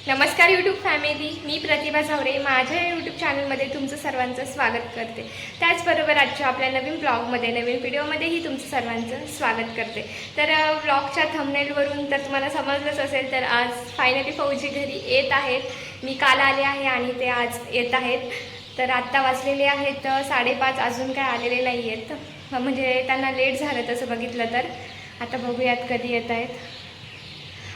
नमस्कार YouTube family, मी प्रतिभा झावरे माझ्या YouTube चॅनलमध्ये तुमचं सर्वांचं स्वागत करते। त्याचबरोबर आजच्या आपल्या नवीन ब्लॉगमध्ये नवीन व्हिडिओमध्येही तुमचं सर्वांचं स्वागत करते। तर ब्लॉगच्या थंबनेलवरून तर तुम्हाला समजलंच असेल, तर आज फायनली फौजी घरी येत आहेत। मी काल आले आहे आणि ते आज येत आहेत। तर आत्ता वाजलेले आहेत 5:30, अजून काय आलेले नाही आहेत, म्हणजे त्यांना लेट झालं तसं बघितलं तर। आता बघूयात कधी येत आहेत।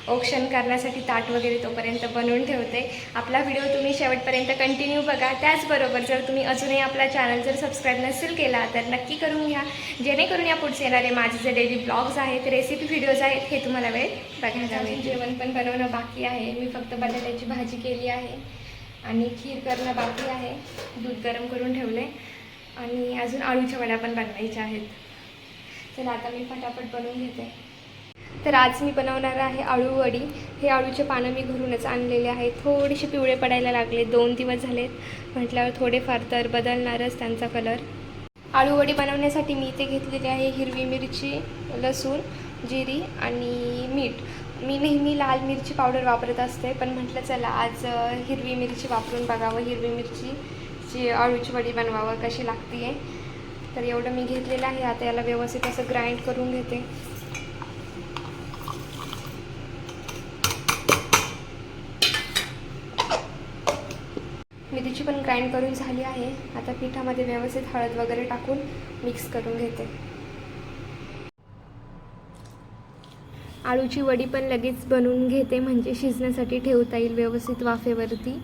औक्षण करण्यासाठी ताट वगैरे तोपर्यंत बनवून ठेवते। आपला व्हिडिओ तुम्ही शेवटपर्यंत कंटिन्यू बघा। त्याचबरोबर जर तुम्ही अजूनही आपला चॅनल जर सबस्क्राईब नसेल केला तर नक्की करून घ्या, जेणेकरून या पुढचे येणारे माझे जे डेली ब्लॉग्स आहेत, रेसिपी व्हिडिओज आहेत, हे तुम्हाला वेळ बघायला मिळेल। जेवण पण बनवणं बाकी आहे। मी फक्त बटाट्याची भाजी केली आहे आणि खीर करणं बाकी आहे। दूध गरम करून ठेवले आणि अजून आळूच्या वड्या पण बनवायच्या आहेत। चला आता मी फटाफट बनवून घेते। तर आज मी बनवणार आहे आळू वडी। हे आळूचे पानं मी घरूनच आणलेले आहेत। थोडेसे पिवळे पडायला लागले, 2 दिवस झालेत, म्हटल्यावर थोडेफार तर बदलणारच त्यांचा कलर। आळू वडी बनवण्यासाठी मी इथे घेतलेली आहे हिरवी मिरची, लसूण, जिरी आणि मीठ। मी नेहमी लाल मिरची पावडर वापरत असते, पण म्हटलं चला आज हिरवी मिरची वापरून बघावं, हिरवी मिरचीची आळूची वडी बनवावं कशी लागते आहे। तर एवढं मी घेतलेलं आहे। आता याला व्यवस्थित असं ग्राइंड करून घेते। मिरची पण ग्राइंड करून झाली आहे। आता पिठामध्ये व्यवस्थित हळद वगैरे टाकून मिक्स करून घेते। आळूची वडी पण लगेच बनवून घेते, म्हणजे शिजण्यासाठी ठेवता येईल व्यवस्थित वाफेवरती।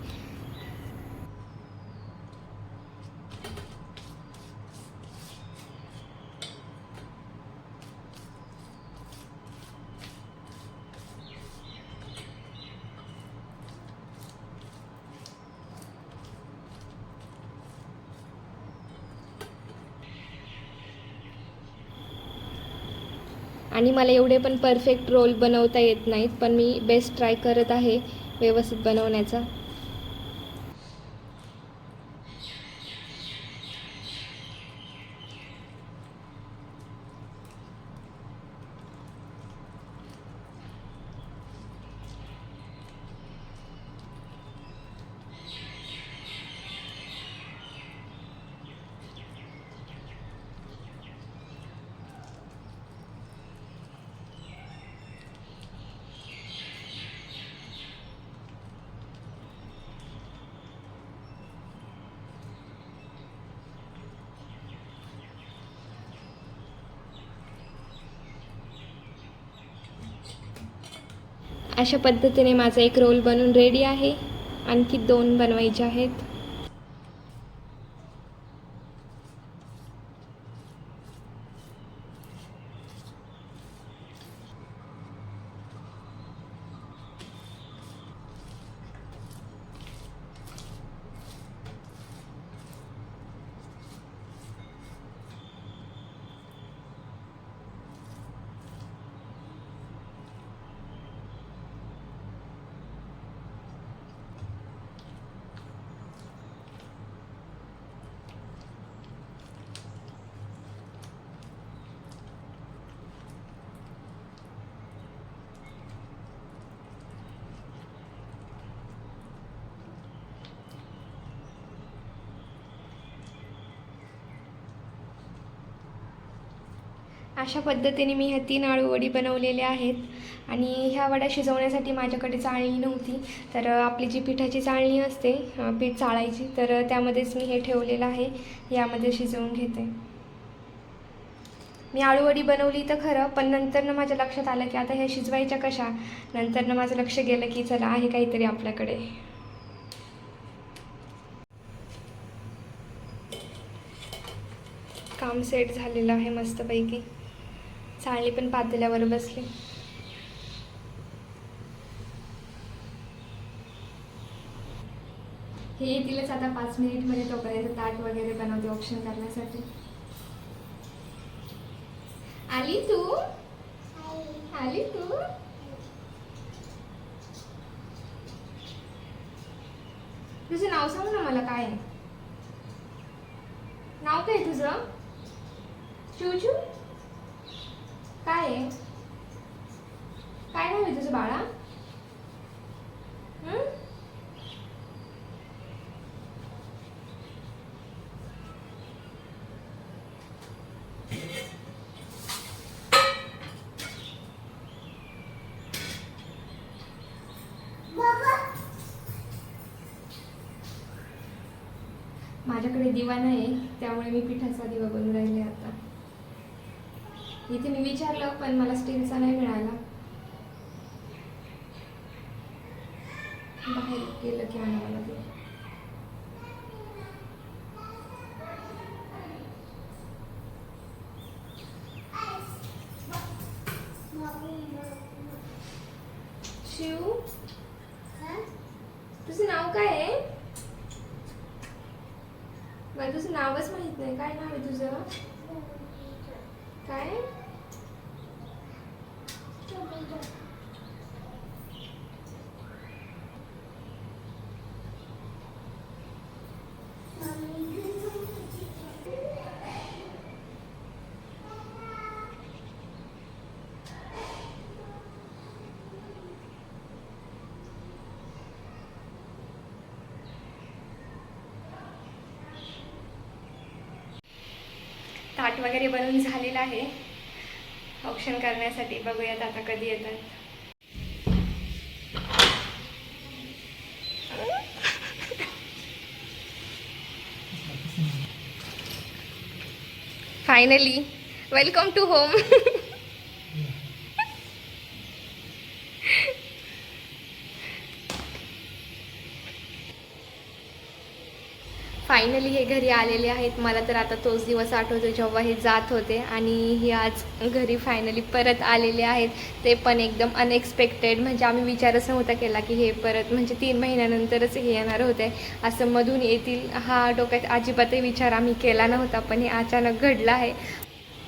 आणि मला एवढे पण परफेक्ट रोल बनवता येत नाहीत, पण मी बेस्ट ट्राय करत आहे व्यवस्थित बनवण्याचा। अशा पद्धतीने माझा एक रोल बनवून रेडी आहे। आणखी 2 बनवायचे आहेत। अशा पद्धतीने मी ह्या 3 आळू वडी बनवलेल्या आहेत। आणि ह्या वड्या शिजवण्यासाठी माझ्याकडे चाळणी नव्हती, तर आपली जी पिठाची चाळणी असते पीठ चाळायची, तर त्यामध्येच मी हे ठेवलेलं आहे। यामध्ये शिजवून घेते। मी आळू वडी बनवली तर खरं, पण नंतर माझ्या लक्षात आलं की आता ह्या शिजवायच्या कशा। नंतर माझं लक्ष गेलं की चला आहे काहीतरी आपल्याकडे। काम सेट झालेलं आहे मस्तपैकी। चाळणी पण पातेल्यावर बसली। हे येतीलच आता 5 मिनिटमध्ये, तोपर्यंत ताट वगैरे बनवते ऑप्शन करण्यासाठी। आली तू? आली तू? तुझं नाव सांग ना मला, काय आहे नाव? काय तुझं? चूचू? काय आहे? काय नाव आहे तुझं बाळा? माझ्याकडे दिवा नाही, त्यामुळे मी पिठाचा दिवा बनवून राहिले आता. इथे मी विचारलं पण मला स्टीलचा नाही मिळाला. बाहेर गेलं की आणावं लागेल. शिव, तुझं नाव काय आहे? मला तुझं नावच माहित नाही. काय नाव आहे तुझं? काय? ताट वगैरे बनवून झालेलं आहे ऑप्शन करण्यासाठी. बघूयात आता कधी येतात. Finally welcome to home. Finally हे घरी आलेले आहेत. मला तर आता तोच दिवस आठवतो जेव्हा हे जात होते आणि हे आज घरी फायनली परत आलेले आहेत. ते पण एकदम अनएक्सपेक्टेड. म्हणजे आम्ही विचारच नव्हता केला की हे परत म्हणजे 3 महिन्यानंतरच हे येणार होते, असं मधून येतील हा डोक्यात अजिबातही विचार आम्ही केला नव्हता. पण हे अचानक घडलं आहे.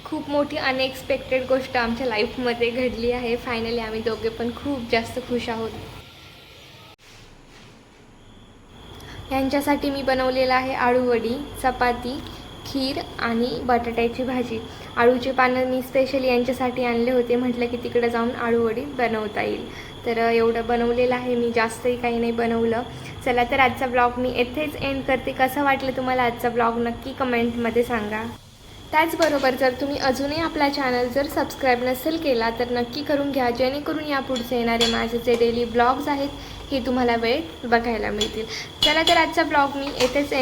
खूप मोठी अनएक्सपेक्टेड गोष्ट आमच्या लाईफमध्ये घडली आहे. फायनली आम्ही दोघे पण खूप जास्त खुश आहोत. यांच्यासाठी मी बनवलेलं आहे आळूवडी, चपाती, खीर आणि बटाट्याची भाजी. आळूचे पानं मी स्पेशली यांच्यासाठी आणले होते. म्हटलं की तिकडे जाऊन आळूवडी बनवता येईल, तर एवढं बनवलेलं आहे मी. जास्तही काही नाही बनवलं. चला तर आजचा ब्लॉग मी येथेच एंड करते. कसं वाटलं तुम्हाला आजचा ब्लॉग नक्की कमेंटमध्ये सांगा. त्याचबरोबर जर तुम्ही अजूनही आपला चॅनल जर सबस्क्राईब नसेल केला तर नक्की करून घ्या, जेणेकरून यापुढचे येणारे माझे जे डेली ब्लॉग्स आहेत हे तुम्हाला वेळ बघायला मिळतील. चला तर आजचा ब्लॉग मी येथेच